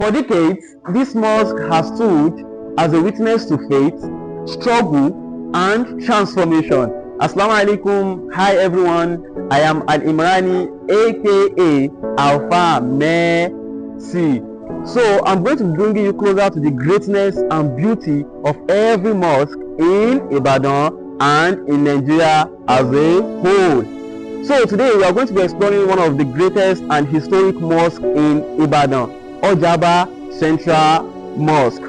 For decades, this mosque has stood as a witness to faith, struggle, and transformation. Assalamu alaikum. Hi everyone. I am Al Imrani, aka Alpha Messi. So I'm going to be bringing you closer to the greatness and beauty of every mosque in Ibadan and in Nigeria as a whole. So today we are going to be exploring one of the greatest and historic mosques in Ibadan, Ojaba Central Mosque.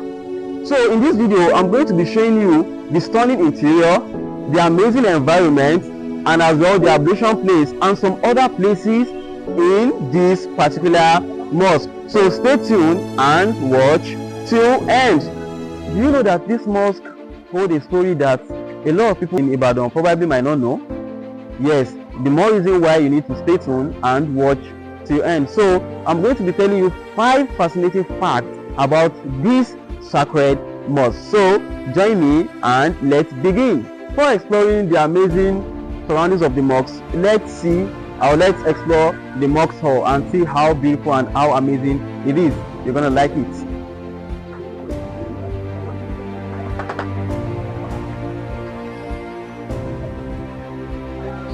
So in this video, I'm going to be showing you the stunning interior, the amazing environment, and as well the ablution place and some other places in this particular mosque. So stay tuned and watch till end. Do you know that this mosque holds a story that a lot of people in Ibadan probably might not know? Yes, the more reason why you need to stay tuned and watch till end. So I'm going to be telling you 5 fascinating facts about this sacred mosque. So join me and let's begin. For exploring the amazing surroundings of the mosque, let's explore the mosque hall and see how beautiful and how amazing it is. You're gonna like it.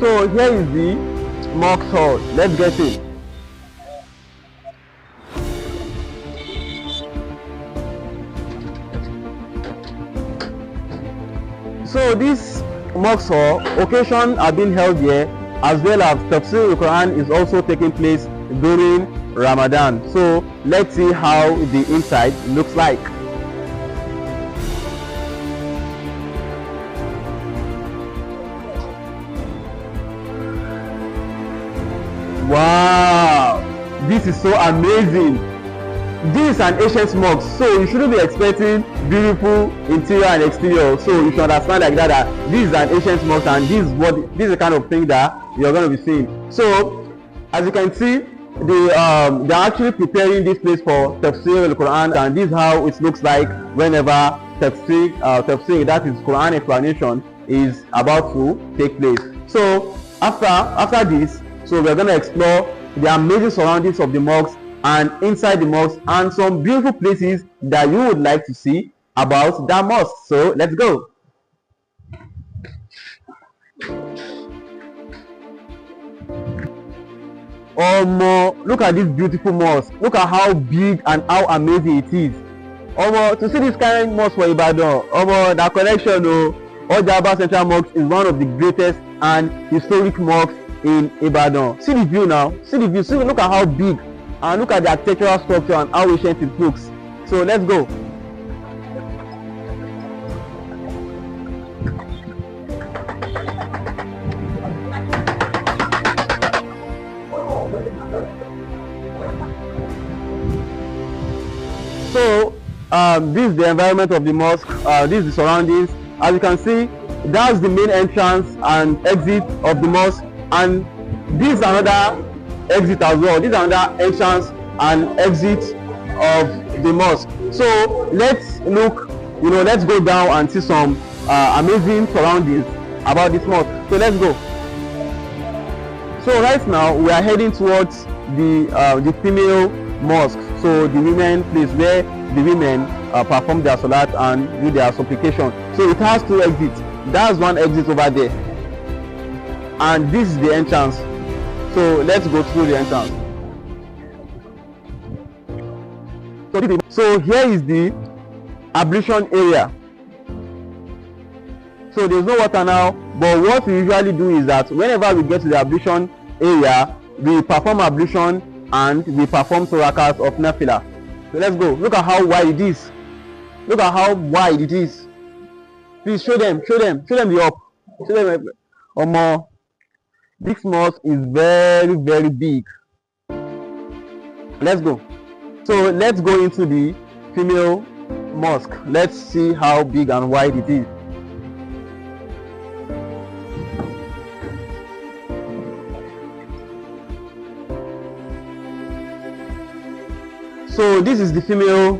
So here is the mosque hall. Let's get in. So this mosque hall, occasions are being held here, as well as Tafsir al-Quran is also taking place during Ramadan. So let's see how the inside looks like. Wow, this is so amazing. This is an ancient mosque, so you shouldn't be expecting beautiful interior and exterior. So you should understand like that this is an ancient mosque, and this is the kind of thing that you're going to be seeing. So as you can see, they're actually preparing this place for Tafsir al-Quran, and this is how it looks like whenever Tafsir, that is Quran explanation, is about to take place. So after this, so we're going to explore the amazing surroundings of the mosque and inside the mosque and some beautiful places that you would like to see about that mosque. So let's go. Look at this beautiful mosque. Look at how big and how amazing it is. To see this kind of mosque for Ibadan, that collection of Ojaba Central Mosque is one of the greatest and historic mosques in Ibadan. See the view now. See the view. See, look at how big, and look at the architectural structure and how ancient it looks. So let's go. So this is the environment of the mosque. This is the surroundings. As you can see, that's the main entrance and exit of the mosque, and this is another exit as well. This is another entrance and exit of the mosque. So let's go down and see some amazing surroundings about this mosque. So let's go. So right now we are heading towards the female mosque, so the women place where the women perform their salat and do their supplication. So it has 2 exits. That's one exit over there, and this is the entrance. So let's go through the entrance. So here is the ablution area. So there's no water now, but what we usually do is that whenever we get to the ablution area, we perform ablution and we perform 2 rakats of nafila. So let's go. Look at how wide it is. Look at how wide it is. Please show them the up. Show them more. This mosque is very, very big. Let's go. So let's go into the female mosque. Let's see how big and wide it is. So this is the female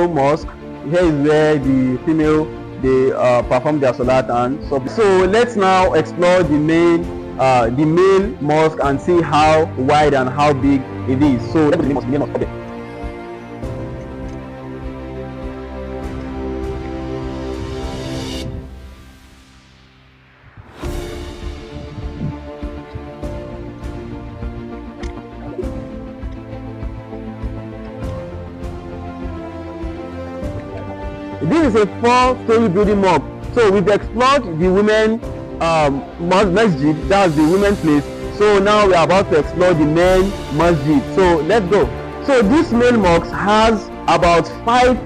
mosque. Here is where the female perform their salat and so let's now explore the main mosque and see how wide and how big it is. So let's go to the main mosque. Okay. This is a 4-story building mosque. So we've explored the women masjid, that's the women place. So now we are about to explore the men masjid. So let's go. So this male mosque has about 5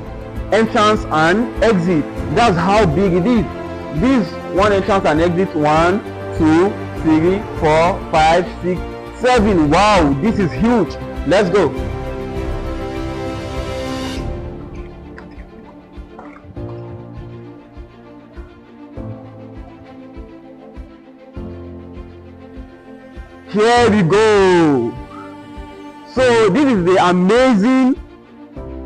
entrance and exit. That's how big it is. This one entrance and exit, 1, 2, 3, 4, 5, 6, 7. Wow, this is huge. Let's go. Here we go. So this is the amazing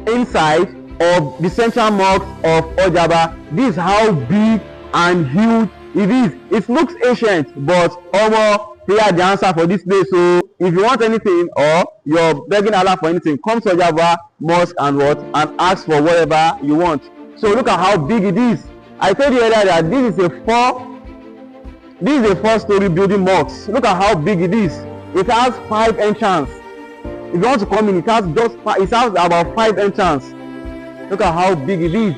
inside of the central mosque of Ojaba. This is how big and huge it is. It looks ancient, but almost prayer the answer for this place. So if you want anything or you're begging Allah for anything, come to Ojaba Mosque and ask for whatever you want. So look at how big it is. I told you earlier that this is a 4-story building mosque. Look at how big it is. It has 5 entrances. If you want to come in, it has about 5 entrances. Look at how big it is.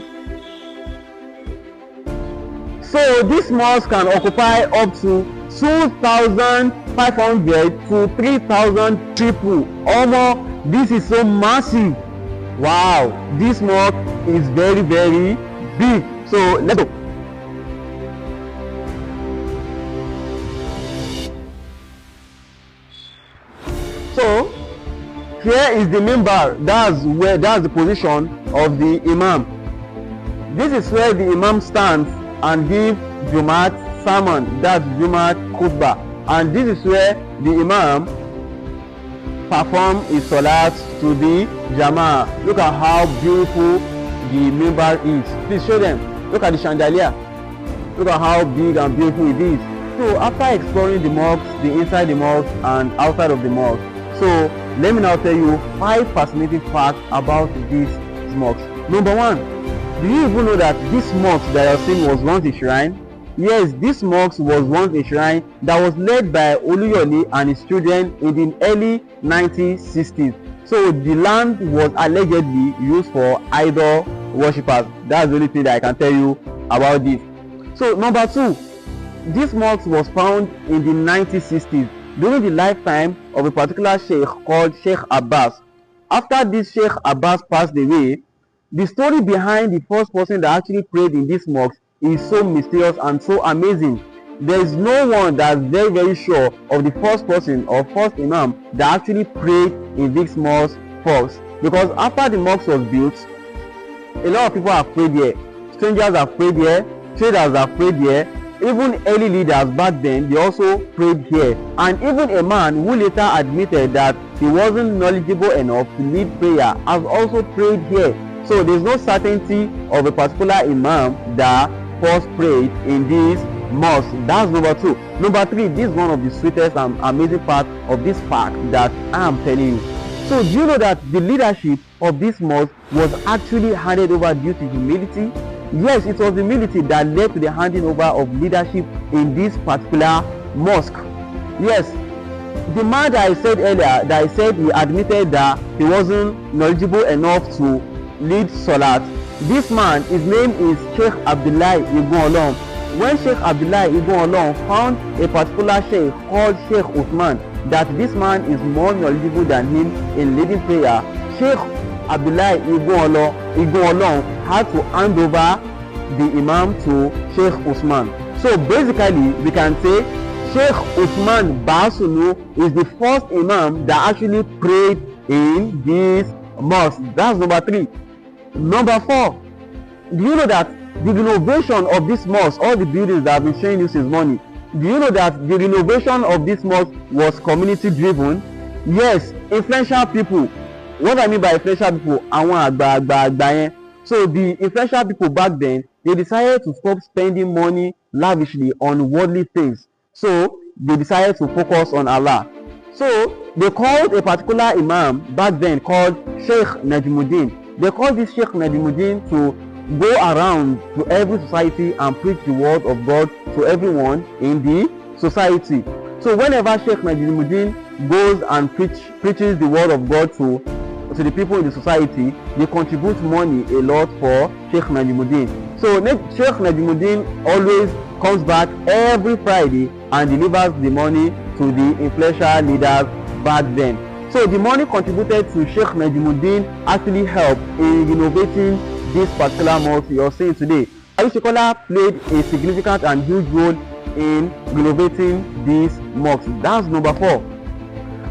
So this mosque can occupy up to 2,500 to 3,000 people. Almost, this is so massive. Wow, this mosque is very, very big. So let's go. So here is the minbar. That's the position of the imam. This is where the imam stands and give Jumat sermon. That's Jumat khutbah. And this is where the imam perform his salat to the Jama'ah. Look at how beautiful the minbar is. Please show them. Look at the chandelier. Look at how big and beautiful it is. So after exploring the mosque, the inside the mosque and outside of the mosque, so let me now tell you 5 fascinating facts about this mosque. Number 1, do you even know that this mosque that you are seeing was once a shrine? Yes, this mosque was once a shrine that was led by Oluyole and his children in the early 1960s. So the land was allegedly used for idol worshippers. That's the only thing that I can tell you about this. So number 2, this mosque was found in the 1960s during the lifetime of a particular sheikh called Sheikh Abbas. After this Sheikh Abbas passed away, the story behind the first person that actually prayed in this mosque is so mysterious and so amazing. There is no one that's very, very sure of the first person or first imam that actually prayed in this mosque first. Because after the mosque was built, a lot of people have prayed here. Strangers have prayed here, traders have prayed here. Even early leaders back then, they also prayed here. And even a man who later admitted that he wasn't knowledgeable enough to lead prayer has also prayed here. So there's no certainty of a particular imam that first prayed in this mosque. That's number 2. Number 3, this is one of the sweetest and amazing parts of this fact that I am telling you. So do you know that the leadership of this mosque was actually handed over due to humility? Yes, it was humility that led to the handing over of leadership in this particular mosque. Yes, the man that I said earlier, that I said he admitted that he wasn't knowledgeable enough to lead Salat. This man, his name is Sheikh Abdullah Ibn Olong. When Sheikh Abdullah Ibn Olong found a particular sheikh called Sheikh Uthman, that this man is more knowledgeable than him in leading prayer, Sheikh Abdullah Ibn Olong had to hand over the imam to Sheikh Usman. So basically we can say Sheikh Usman Basunu is the first imam that actually prayed in this mosque. That's number 3. Number 4, do you know that the renovation of this mosque, all the buildings that I've been showing you since morning, do you know that the renovation of this mosque was community driven? Yes, influential people. What I mean by influential people, àwọn àgbà yẹn. So the influential people back then, they decided to stop spending money lavishly on worldly things. So they decided to focus on Allah. So they called a particular imam back then called Sheikh Najmuddin. They called this Sheikh Najmuddin to go around to every society and preach the word of God to everyone in the society. So whenever Sheikh Najmuddin goes and preaches the word of God to to the people in the society, they contribute money a lot for Sheikh Najimuddin. So Sheikh Najimuddin always comes back every Friday and delivers the money to the influential leaders back then. So the money contributed to Sheikh Najimuddin actually helped in renovating this particular mosque you're seeing today. Al-Shikola played a significant and huge role in renovating this mosque. That's number 4.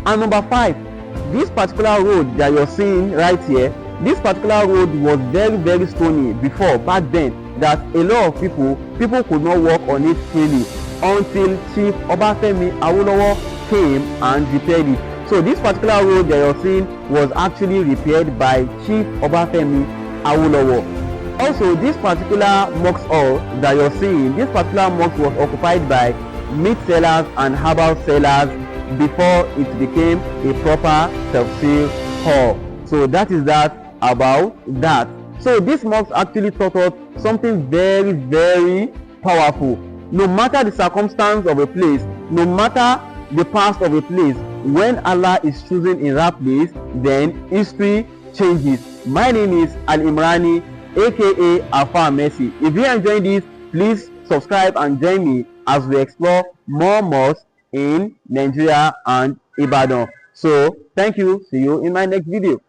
And number 5, this particular road that you're seeing right here, this particular road was very stony before, back then, that a lot of people could not walk on it freely until Chief Obafemi Awolowo came and repaired it. So this particular road that you're seeing was actually repaired by Chief Obafemi Awolowo. Also, this particular mosque hall that you're seeing, this particular mosque was occupied by meat sellers and herbal sellers before it became a proper tafsir hall. So that is that about that. So this mosque actually taught us something very powerful. No matter the circumstance of a place, no matter the past of a place, when Allah is choosing in that place, then history changes. My name is Al-Imrani, aka Alpha Messi. If you are enjoying this, please subscribe and join me as we explore more mosques in Nigeria and Ibadan. So thank you. See you in my next video.